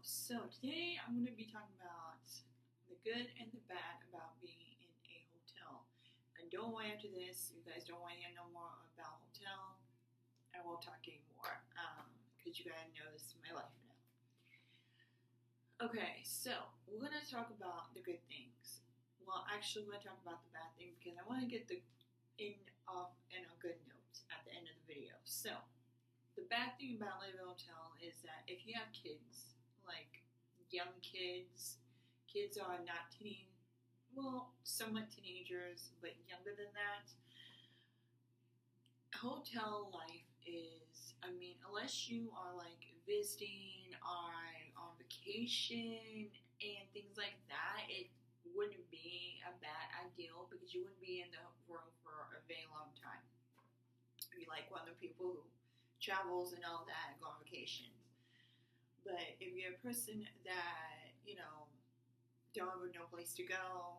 So today I'm going to be talking about the good and the bad about being in a hotel. And don't wait after this. You guys don't want to hear no more about hotel. I won't talk anymore because you guys know this is my life now. Okay, so we're going to talk about the good things. Well, actually, we're going to talk about the bad things because I want to get the end off in a good note at the end of the video. So, the bad thing about living in a hotel is that if you have kids, like young kids, kids are not somewhat teenagers, but younger than that, hotel life is, unless you are like visiting or on vacation and things like that, it wouldn't be a bad ideal because you wouldn't be in the room for a very long time. You're like one of the people who travels and all that and go on vacations. But if you're a person that, don't have no place to go,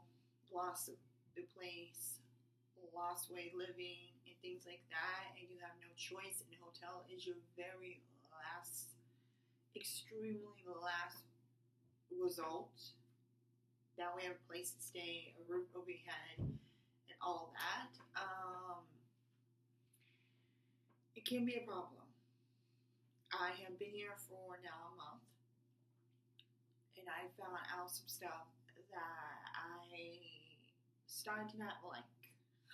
lost the place, lost way of living, and things like that, and you have no choice, and the hotel is your very extremely last result. That way, have a place to stay, a roof over your head, and all that. It can be a problem. I have been here for now a month, and I found out some stuff that I started to not like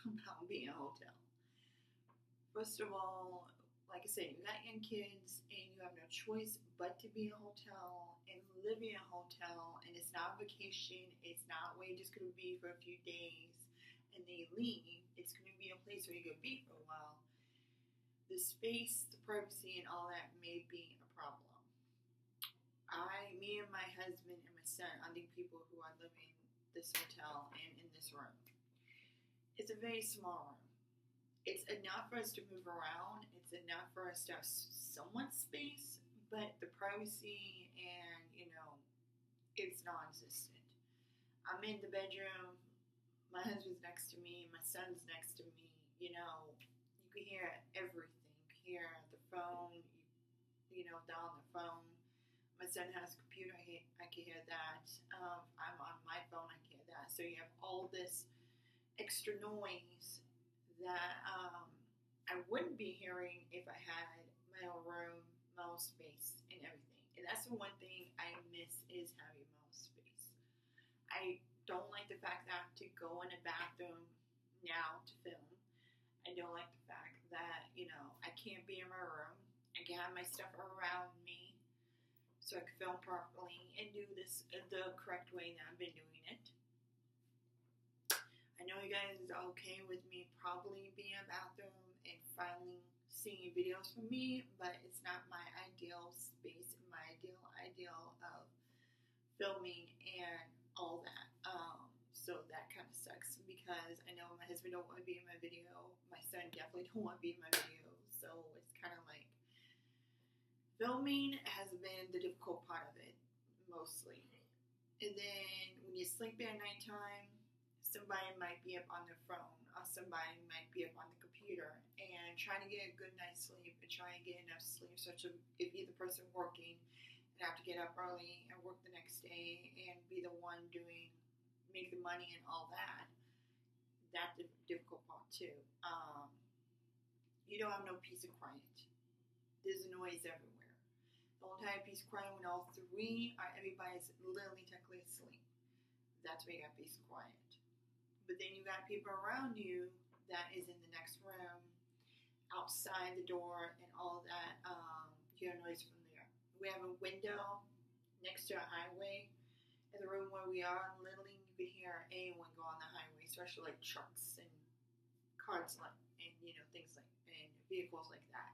about being in a hotel. First of all, like I said, you got young kids, and you have no choice but to be in a hotel and live in a hotel, and it's not a vacation. It's not where you're just going to be for a few days and then you leave. It's going to be a place where you're going to be for a while. The space, the privacy, and all that may be a problem. Me and my husband and my son are the people who are living in this hotel and in this room. It's a very small room. It's enough for us to move around. It's enough for us to have somewhat space, but the privacy and, it's non-existent. I'm in the bedroom. My husband's next to me. My son's next to me. You can hear everything. Hear the phone, down the phone. My son has a computer, I can hear that. I'm on my phone, I can hear that. So you have all this extra noise that I wouldn't be hearing if I had my own room, my own space, and everything. And that's the one thing I miss is having my own space. I don't like the fact that I have to go in a bathroom now to film. I don't like the fact that, I can't be in my room. I can have my stuff around me so I can film properly and do this the correct way that I've been doing it. I know you guys are okay with me probably being in a bathroom and finally seeing videos from me, but it's not my ideal space, my ideal of filming and all that. So that kind of sucks because I know my husband don't want to be in my video. My son definitely don't want to be in my video. So it's kind of like filming has been the difficult part of it, mostly. And then when you sleep at nighttime, somebody might be up on their phone or somebody might be up on the computer and trying to get a good night's sleep and trying to get enough sleep such that if you're the person working and have to get up early and work the next day and be the one make the money and all that. That's the difficult part too. You don't have no peace and quiet. There's noise everywhere. The whole entire peace and quiet when all three everybody's literally technically asleep. That's where you got peace and quiet. But then you got people around you that is in the next room, outside the door and all that. You hear noise from there. We have a window next to a highway. In the room where we are, literally, you could hear anyone go on the highway, especially like trucks and cars, and things like and vehicles like that.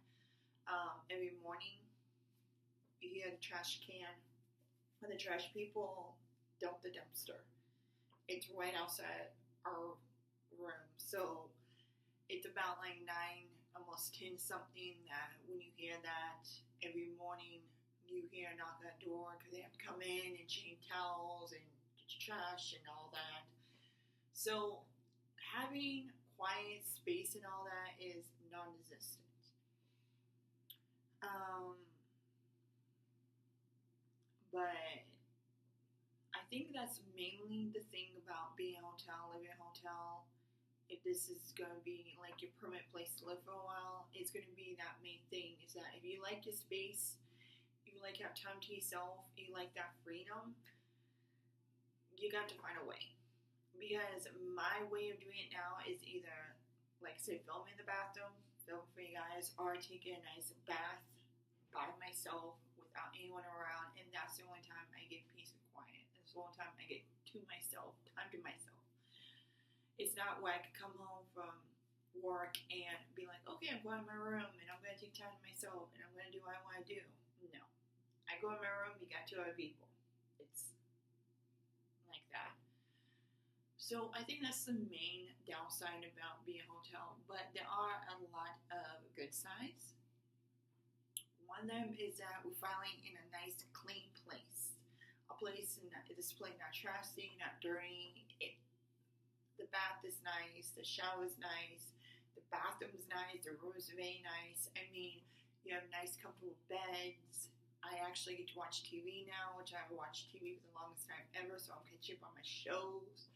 Every morning, you hear the trash can when the trash people dump the dumpster. It's right outside our room, so it's about like 9, almost 10 something. That when you hear that every morning. You hear a knock on the door because they have to come in and change towels and get your trash and all that. So having quiet space and all that is non-existent. But think that's mainly the thing about being a hotel, living in a hotel. If this is going to be like your permanent place to live for a while, it's going to be that main thing is that if you like your space, you like to have time to yourself, you like that freedom, you got to find a way. Because my way of doing it now is either, like I said, film in the bathroom, film for you guys, or take a nice bath by myself without anyone around, and that's the only time I get peace and quiet. That's the only time I get to myself, time to myself. It's not where I could come home from work and be like, okay, I'm going to my room and I'm going to take time to myself and I'm going to do what I want to do. No. I go in my room, you got two other people. It's like that. So I think that's the main downside about being a hotel, but there are a lot of good sides. One of them is that we're finally in a nice, clean place. A place in this place not trashy, not dirty. The bath is nice, the shower is nice, the bathroom is nice, the room is very nice. I mean, you have nice, comfortable beds. I actually get to watch TV now, which I haven't watched TV for the longest time ever, so I'm catching up on my shows.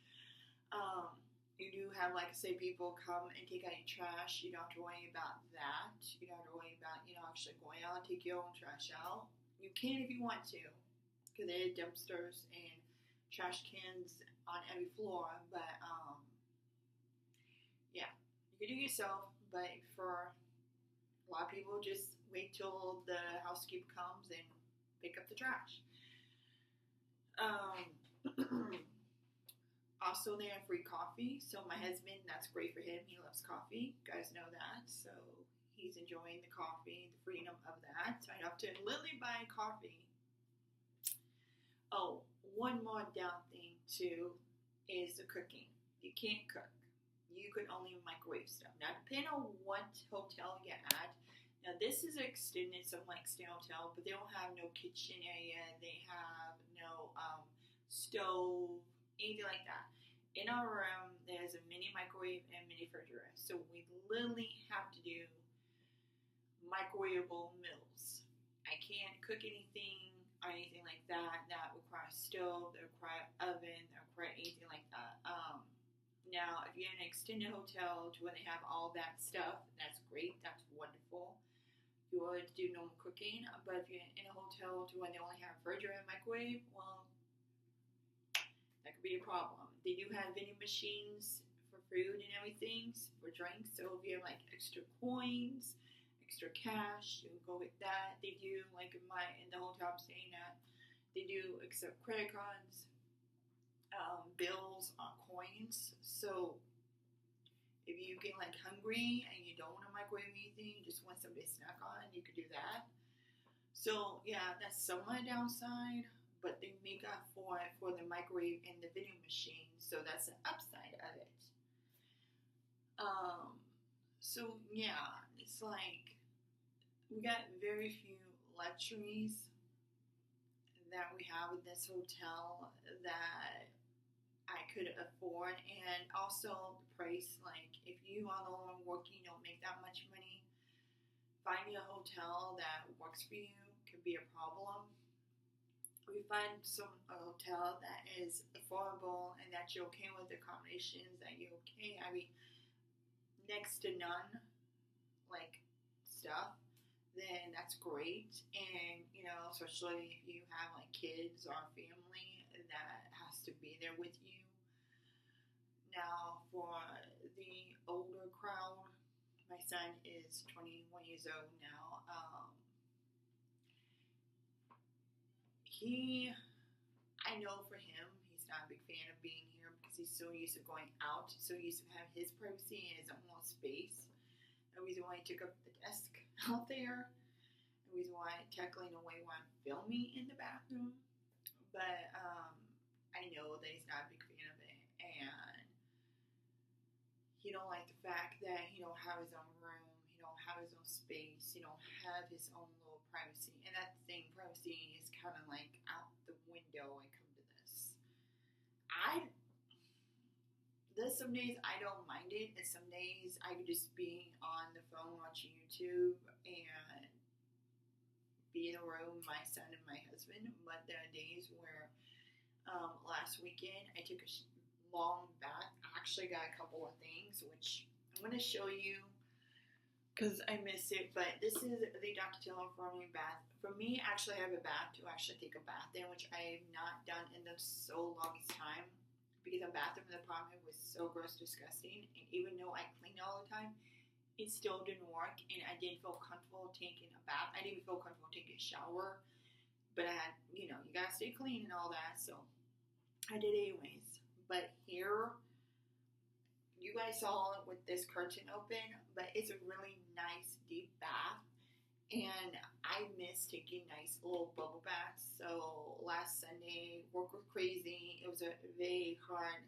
You do have, like I say, people come and take out your trash. You don't have to worry about that. You don't have to worry about, actually going out and take your own trash out. You can if you want to, because there are dumpsters and trash cans on every floor, but yeah, you can do it yourself, but for a lot of people, just wait till the housekeeper comes and pick up the trash. Also, they have free coffee, so my husband, that's great for him. He loves coffee, you guys know that, so he's enjoying the coffee, the freedom of that. So I have to literally buy coffee. Oh, one more down thing too is the cooking. You can't cook. You could only microwave stuff. Now, depending on what hotel you're at. Now, this is extended, some like stay hotel, but they don't have no kitchen area. They have no stove, anything like that. In our room, there's a mini microwave and mini refrigerator. So we literally have to do microwavable meals. I can't cook anything or anything like that requires stove, that require oven, that require anything like that. Now, if you're in an extended hotel to where they have all that stuff, that's great, that's wonderful. You want to do normal cooking, but if you're in a hotel to where they only have refrigerator and microwave, well, that could be a problem. They do have vending machines for food and everything, for drinks, so if you have like extra coins, extra cash, you go with that. They do, like in the hotel I'm staying at, they do accept credit cards, bills, coins. So if you get like hungry and you don't want to microwave anything, you just want something to snack on, you could do that. So yeah, that's somewhat a downside, but they make up for it for the microwave and the vending machine. So that's the upside of it. So yeah, it's like we got very few luxuries that we have in this hotel that I could afford, and also the price. Like, if you are the one working, you don't make that much money, finding a hotel that works for you could be a problem. We find a hotel that is affordable and that you're okay with the accommodations, that you're okay having next to none, like, stuff, then that's great. And, especially if you have, like, kids or family that has to be there with you. Now, for the older crowd, my son is 21 years old now. I know for him, he's not a big fan of being here because he's so used to going out, so used to have his privacy and his own little space. The reason why I took up the desk out there, the reason why I'm tackling away while I'm filming in the bathroom. But I know that he's not a big fan of it, and he don't like the fact that he don't have his own room, he don't have his own space, he don't have his own little privacy. And that thing, privacy, is kind of like out the window when it comes to this. There's some days I don't mind it, and some days I could just be on the phone watching YouTube and be in a room with my son and my husband. But there are days where last weekend. I took a long bath. I actually got a couple of things, which I'm going to show you because I miss it. But this is the Dr. Taylor Forming bath. For me, actually, I have a bath to actually take a bath in, which I have not done in the so longest time. Because a bathroom in the apartment was so gross, disgusting. And even though I clean all the time, it still didn't work. And I didn't feel comfortable taking a bath. I didn't feel comfortable taking a shower. But I had, you gotta stay clean and all that. So I did anyways. But here, you guys saw it with this curtain open. But it's a really nice, deep bath. And I miss taking nice little bubble baths. So last Sunday, work was crazy. It was a very hard,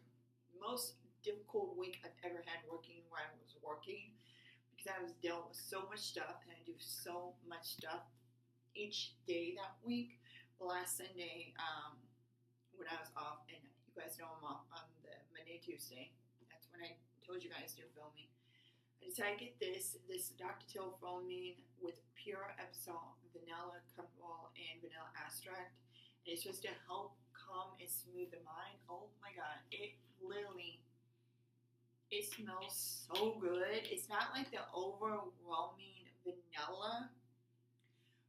most difficult week I've ever had working where I was working. Because I was dealing with so much stuff. And I do so much stuff each day that week. Well, last Sunday, when I was off, and you guys know I'm off on the Monday, Tuesday. That's when I told you guys to film me. I decided to get this Dr. Taylor Foaming with pure Epsom vanilla comfortable and vanilla extract. And it's supposed to help calm and smooth the mind. Oh my god, it smells so good. It's not like the overwhelming vanilla,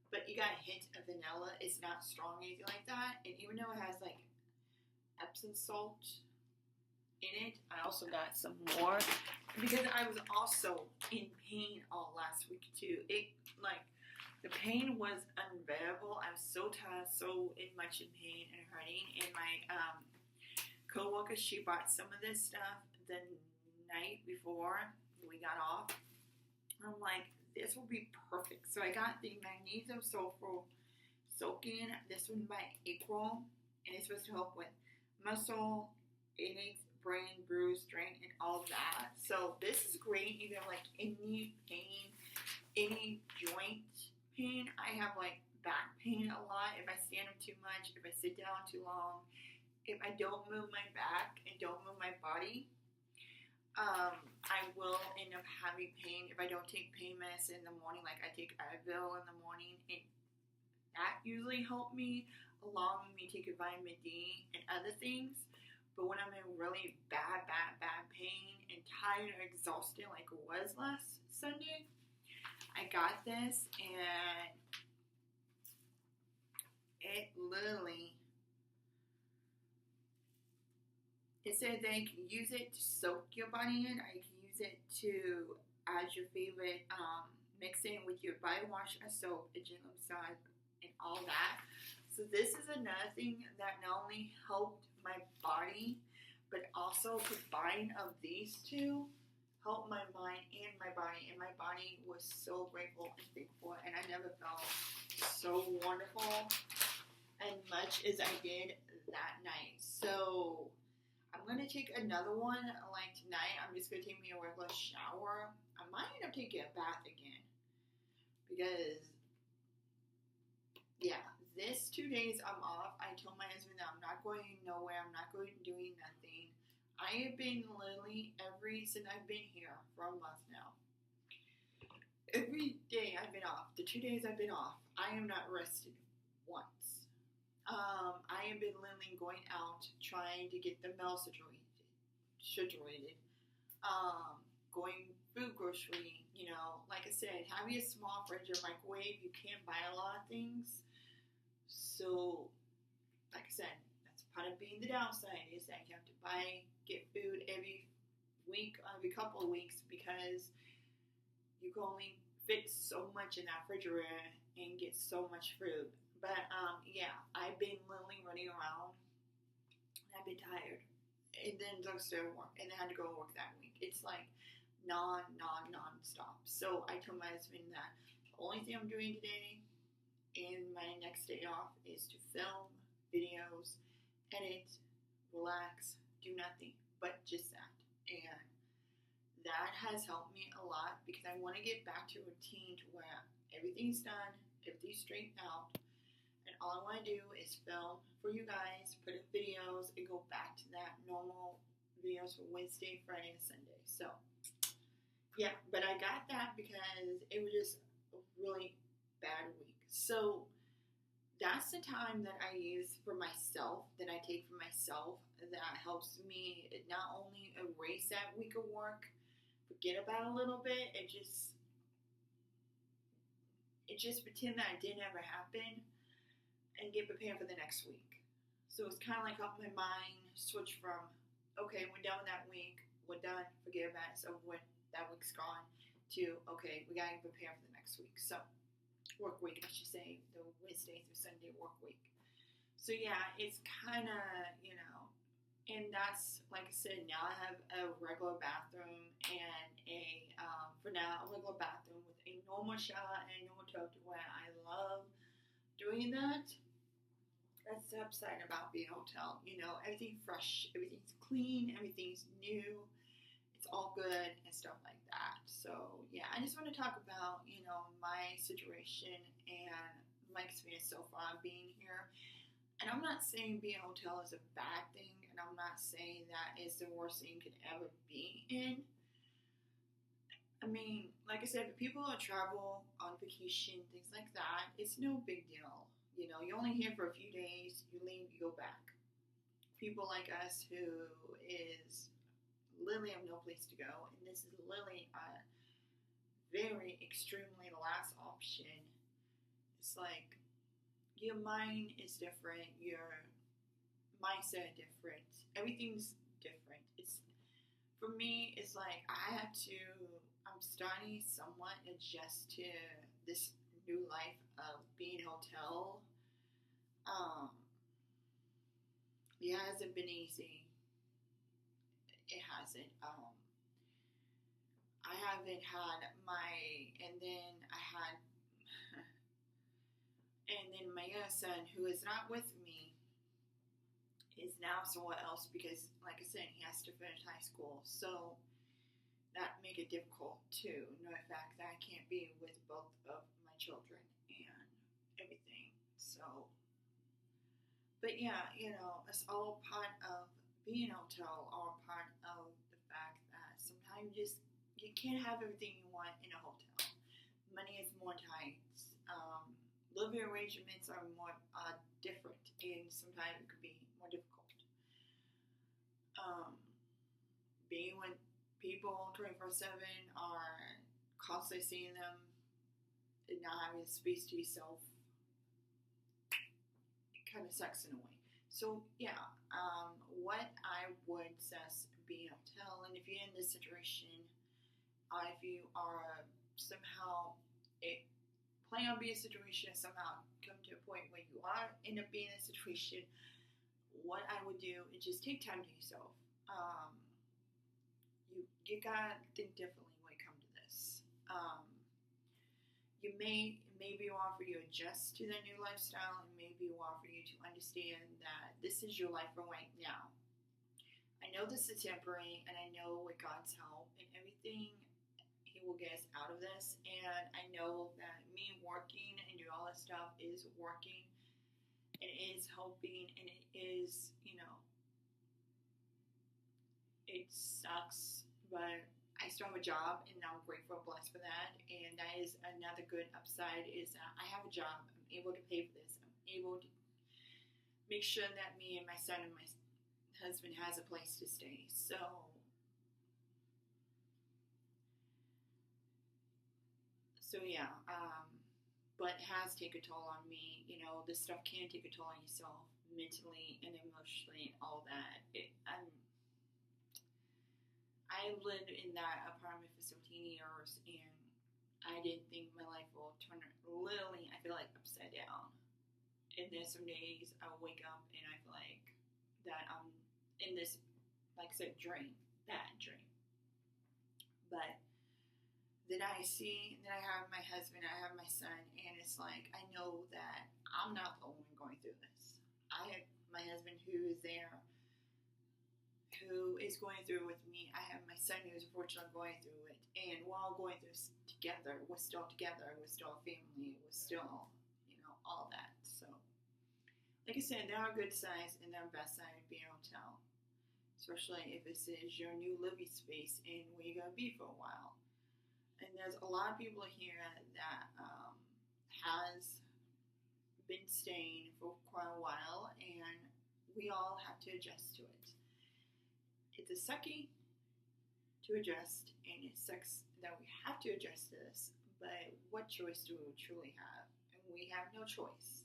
but you got a hint of vanilla. It's not strong or anything like that. And even though it has like Epsom salt in it, I also got some more because I was also in pain all last week too. The pain was unbearable. I was so tired, so much in pain and hurting. And my co-worker, she bought some of this stuff the night before we got off. I'm like, this will be perfect. So I got the magnesium sulfur soaking. This one by Athr, and it's supposed to help with muscle aches, brain bruise, strain, and all that. So this is great. You have like any pain, any joint pain. I have like back pain a lot if I stand up too much, if I sit down too long, if I don't move my back and don't move my body. I will end up having pain if I don't take pain medicine in the morning. Like I take Idole in the morning, and that usually helps me along with me taking vitamin D and other things. But when I'm in really bad pain and tired or exhausted like it was last Sunday, I got this, and it literally, it said that you can use it to soak your body in, or you can use it to add your favorite, mix it with your body wash or soap, a gentle massage, and all that. So this is another thing that not only helped my body, but also combine of these two helped my mind and my body. And my body was so grateful and thankful, and I never felt so wonderful and much as I did that night. So I'm going to take another one like tonight. I'm just going to take me a regular shower. I might end up taking a bath again because, yeah, this 2 days I'm off. I told my husband that I'm not going nowhere. I'm not going doing nothing. I have been literally since I've been here for a month now. Every day I've been off. The 2 days I've been off, I am not rested once. I have been literally going out trying to get the mail situated. Going food grocery, like I said, having a small fridge or microwave, you can't buy a lot of things. So, like I said, that's part of being the downside is that you have to get food every week, every couple of weeks, because you can only fit so much in that refrigerator and get so much food. But, yeah, I've been literally running around. I've been tired. And then drugstore work, and I had to go to work that week. It's like non-stop. So I told my husband that the only thing I'm doing today and my next day off is to film videos, edit, relax, do nothing but just that. And that has helped me a lot because I want to get back to a routine to where everything's done, everything's straightened out, and all I want to do is film for you guys, put in videos, and go back to that normal videos for Wednesday, Friday, and Sunday. So, yeah, but I got that because it was just a really bad week. So, that's the time that I use for myself, that I take for myself, that helps me not only erase that week of work, forget about it a little bit, it just pretend that it didn't ever happen and get prepared for the next week. So it's kind of like helping my mind switch from, okay, we're done with that week, we're done, forget about it, so when that week's gone, to, okay, we gotta prepare for the next week. So, work week, I should say, the Wednesday through Sunday work week. So yeah, it's kind of, and that's, like I said, now I have a regular bathroom and for now, a regular bathroom with a normal shower and a normal tub to where I love doing that. That's the upside about being a hotel. Everything's fresh, everything's clean, everything's new, it's all good and stuff like that. So yeah, I just want to talk about, my situation and my experience so far being here. And I'm not saying being a hotel is a bad thing, and I'm not saying that it's the worst thing you could ever be in. I mean, like I said, for people who travel on vacation, things like that, it's no big deal. You're only here for a few days, you leave, you go back. People like us who is literally have no place to go, and this is literally a very extremely last option. It's like your mind is different, your mindset different, everything's different. It's for me, it's like I'm starting somewhat adjust to this new life of being a hotel. Yeah, it hasn't been easy. It hasn't. I haven't had and then I had, and then my young son, who is not with me, is now somewhere else because, like I said, he has to finish high school. So that make it difficult too. The fact that I can't be with both of my children and everything. So, but yeah, it's all part of being a hotel, all part of the fact that sometimes you can't have everything you want in a hotel. Money is more tight. Living arrangements are more different, and sometimes it could be more difficult. Being with people 24/7 are constantly seeing them and not having space to yourself, it kind of sucks in a way. So yeah, what I would suggest being a hotel, and if you're in this situation, if you are somehow plan on being in a situation and somehow come to a point where you are end up being in a situation, what I would do is just take time to yourself. You gotta think differently when it comes to this. Maybe want for you to adjust to the new lifestyle, and maybe want for you to understand that this is your life for right now. I know this is temporary, and I know with God's help and everything, He will get us out of this. And I know that me working and doing all this stuff is working, and it is helping, and it is, it sucks, but I still have a job, and I'm grateful and blessed for that. And that is another good upside, is that I have a job. I'm able to pay for this. I'm able to make sure that me and my son and my husband has a place to stay. So yeah, but it has taken a toll on me. This stuff can take a toll on yourself mentally and emotionally and all that. I lived in that apartment for 17 years, and I didn't think my life will turn literally, I feel like, upside down. And then some days I'll wake up and I feel like that I'm in this, like I said, bad dream. But then I have my husband, I have my son, and it's like, I know that I'm not the only one going through this. I have my husband who is there, who is going through with me. I have my son who is unfortunately going through it, and we're all going through this together. We're still together. We're still a family. We're still, all that. So, like I said, there are good sides and there are bad sides of being a hotel, especially if this is your new living space and where you're gonna be for a while. And there's a lot of people here that has been staying for quite a while, and we all have to adjust to it. It's a sucky to adjust, and it sucks that we have to adjust to this, but what choice do we truly have? And we have no choice.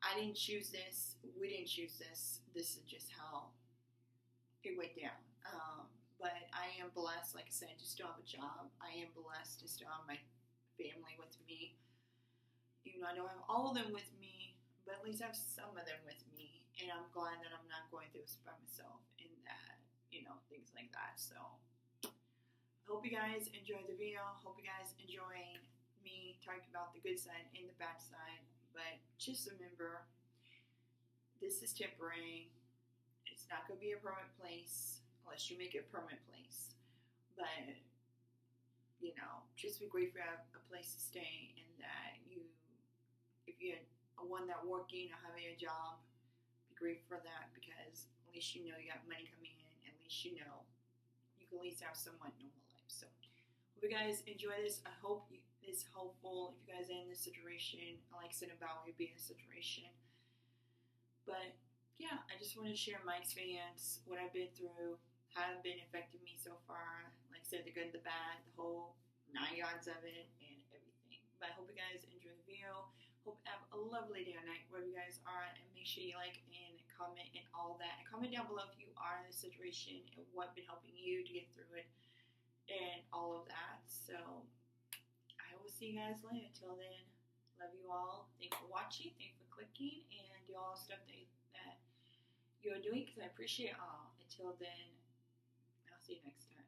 I didn't choose this. We didn't choose this. This is just how it went down. But I am blessed, like I said, to still have a job. I am blessed to still have my family with me. Even though I don't have all of them with me, but at least I have some of them with me. And I'm glad that I'm not going through this by myself and that, things like that. So I hope you guys enjoyed the video. Hope you guys enjoying me talking about the good side and the bad side. But just remember, this is temporary. It's not going to be a permanent place unless you make it a permanent place. But, just be grateful to have a place to stay, and that if you're one that working or having a job, be grateful for that, because at least you got money coming in. At least you can at least have somewhat normal life. So, hope you guys enjoy this. I hope it's helpful if you guys are in this situation. I like saying about you being in a situation. But yeah, I just want to share my experience, what I've been through, how it's been affecting me so far. Like I said, the good, the bad, the whole 9 yards of it, and everything. But I hope you guys enjoy the video. Hope you have a lovely day or night wherever you guys are, and make sure you like and comment and all that. And comment down below if you are in this situation and what's been helping you to get through it and all of that. So I will see you guys later. Until then, love you all. Thanks for watching. Thanks for clicking and do all the stuff that you're doing, because I appreciate it all. Until then, I'll see you next time.